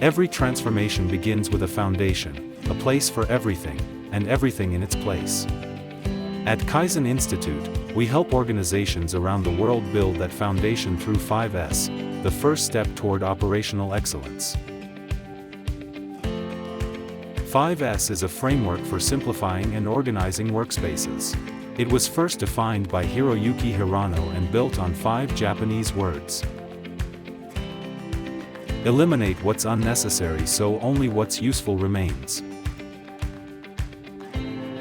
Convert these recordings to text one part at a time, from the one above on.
Every transformation begins with a foundation, a place for everything, and everything in its place. At Kaizen Institute, we help organizations around the world build that foundation through 5S, the first step toward operational excellence. 5S is a framework for simplifying and organizing workspaces. It was first defined by Hiroyuki Hirano and built on 5 Japanese words. Eliminate what's unnecessary so only what's useful remains.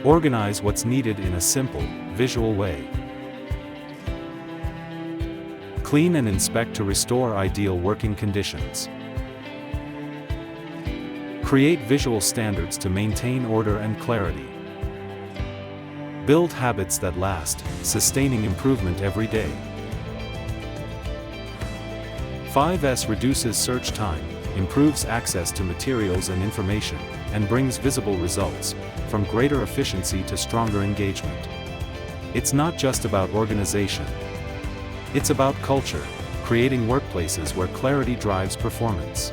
Organize what's needed in a simple, visual way. Clean and inspect to restore ideal working conditions. Create visual standards to maintain order and clarity. Build habits that last, sustaining improvement every day. 5S reduces search time, improves access to materials and information, and brings visible results, from greater efficiency to stronger engagement. It's not just about organization. It's about culture, creating workplaces where clarity drives performance.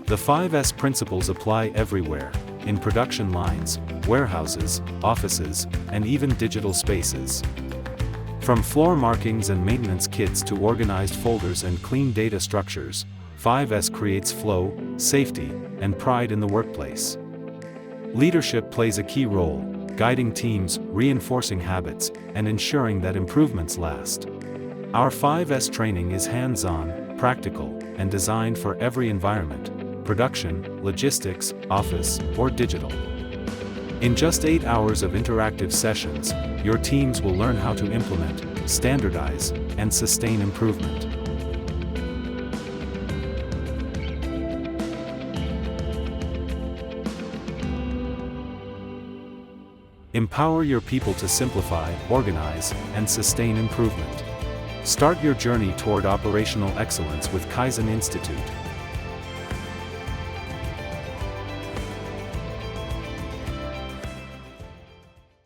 The 5S principles apply everywhere, in production lines, warehouses, offices, and even digital spaces. From floor markings and maintenance kits to organized folders and clean data structures, 5S creates flow, safety, and pride in the workplace. Leadership plays a key role, guiding teams, reinforcing habits, and ensuring that improvements last. Our 5S training is hands-on, practical, and designed for every environment: production, logistics, office, or digital. In just 8 hours of interactive sessions, your teams will learn how to implement, standardize, and sustain improvement. Empower your people to simplify, organize, and sustain improvement. Start your journey toward operational excellence with Kaizen Institute.